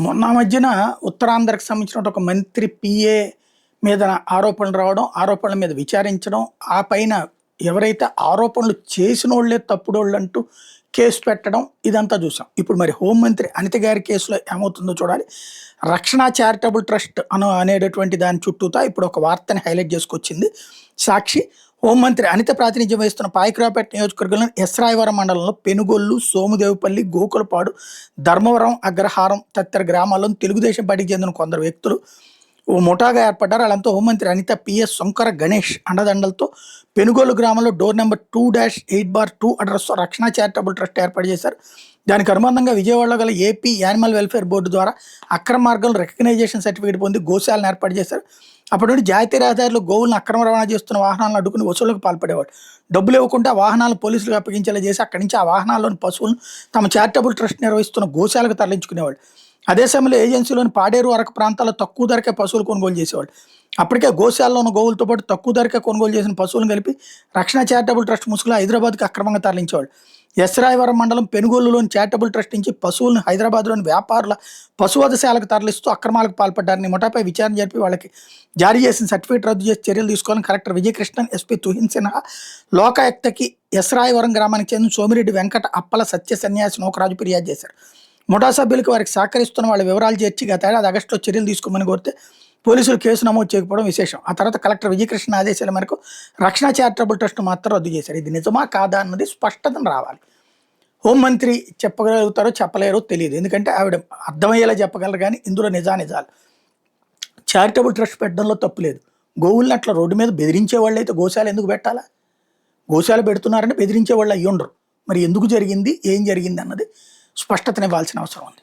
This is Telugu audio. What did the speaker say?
మొన్న మధ్యన ఉత్తరాంధ్రకు సంబంధించిన ఒక మంత్రి పిఏ మీద ఆరోపణలు రావడం, ఆరోపణల మీద విచారించడం, ఆ పైన ఎవరైతే ఆరోపణలు చేసినోళ్ళే తప్పుడోళ్ళంటూ కేసు పెట్టడం ఇదంతా చూసాం. ఇప్పుడు మరి హోంమంత్రి అనిత గారి కేసులో ఏమవుతుందో చూడాలి. రక్షణ చారిటబుల్ ట్రస్ట్ అనేటటువంటి దాని చుట్టూతా ఇప్పుడు ఒక వార్తని హైలైట్ చేసుకొచ్చింది సాక్షి. హోంమంత్రి అనిత ప్రాతినిధ్యం వహిస్తున్న పాయకరావుపేట నియోజకవర్గంలో ఎస్రాయవరం మండలంలో పెనుగొల్లు, సోముదేవుపల్లి, గోకులపాడు, ధర్మవరం, అగ్రహారం తదితర గ్రామాల్లో తెలుగుదేశం పార్టీకి చెందిన కొందరు వ్యక్తులు ఓ ముఠాగా ఏర్పడ్డారు. వాళ్ళంతా హోంమంత్రి అనిత, పిఎస్ శంకర గణేష్ అండదండలతో పెనుగోలు గ్రామంలో డోర్ నెంబర్ 2-8/2 అడ్రస్తో రక్షణ చారిటబుల్ ట్రస్ట్ ఏర్పాటు చేశారు. దానికి అనుబంధంగా విజయవాడలో గల ఏపీ యానిమల్ వెల్ఫేర్ బోర్డు ద్వారా అక్రమ మార్గంలో రికగ్నైజేషన్ సర్టిఫికేట్ పొంది గోశాలను ఏర్పాటు చేశారు. అప్పటి నుండి జాతీయ రహదారులు గోవులను అక్రమ రవాణా చేస్తున్న వాహనాలను అడ్డుకుని వసూళ్లకు పాల్పడేవాడు. డబ్బులు ఇవ్వకుండా వాహనాలను పోలీసులకు అప్పగించేలా చేసి అక్కడి నుంచి ఆ వాహనాల్లోని పశువులను తమ చారిటబుల్ ట్రస్ట్ నిర్వహిస్తున్న గోశాలకు తరలించుకునేవాడు. అదే సమయంలో ఏజెన్సీలోని పాడేరు, అరకు ప్రాంతాల్లో తక్కువ ధరకే పశువులు కొనుగోలు చేసేవాడు. అప్పటికే గోశాలలో ఉన్న గోవులతో పాటు తక్కువ ధరకే కొనుగోలు చేసిన పశువులను కలిపి రక్షణ చారిటబుల్ ట్రస్ట్ ముసుగులో హైదరాబాద్కి అక్రమంగా తరలించేవాడు. ఎస్రాయవరం మండలం పెనుగోలులోని చారిటబుల్ ట్రస్ట్ నుంచి పశువులను హైదరాబాద్లోని వ్యాపారుల పశువధశాలకు తరలిస్తూ అక్రమాలకు పాల్పడ్డారని ముఠాపై విచారణ జరిపి వాళ్ళకి జారీ చేసిన సర్టిఫికేట్ రద్దు చేసి చర్యలు తీసుకోవాలని కలెక్టర్ విజయకృష్ణన్, ఎస్పీ తుహిన్ సిన్హా, లోకాయుక్తకి ఎస్రాయవరం గ్రామానికి చెందిన సోమిరెడ్డి వెంకట అప్పల సత్య సన్యాసి నోకరాజు ఫిర్యాదు చేశారు. ముఠా సభ్యులకు వారికి సహకరిస్తున్న వాళ్ళ వివరాలు చేర్చి గత ఏడాది ఆగస్టులో చర్యలు తీసుకోమని కోరితే పోలీసులు కేసు నమోదు చేయకపోవడం విశేషం. ఆ తర్వాత కలెక్టర్ విజయకృష్ణ ఆదేశాల మేరకు రక్షణ చారిటబుల్ ట్రస్ట్ మాత్రం రద్దు చేశారు. ఇది నిజమా కాదా అన్నది స్పష్టతను రావాలి. హోంమంత్రి చెప్పగలుగుతారో చెప్పలేరో తెలియదు, ఎందుకంటే ఆవిడ అర్థమయ్యేలా చెప్పగలరు, కానీ ఇందులో నిజాలు చారిటబుల్ ట్రస్ట్ పెట్టడంలో తప్పు లేదు. గోవుల్ని అట్లా రోడ్డు మీద బెదిరించే వాళ్ళు అయితే గోశాల ఎందుకు పెట్టాలా? గోశాల పెడుతున్నారంటే బెదిరించే వాళ్ళు అయ్యి ఉండరు. మరి ఎందుకు జరిగింది, ఏం జరిగింది అన్నది స్పష్టతనివ్వాల్సిన అవసరం ఉంది.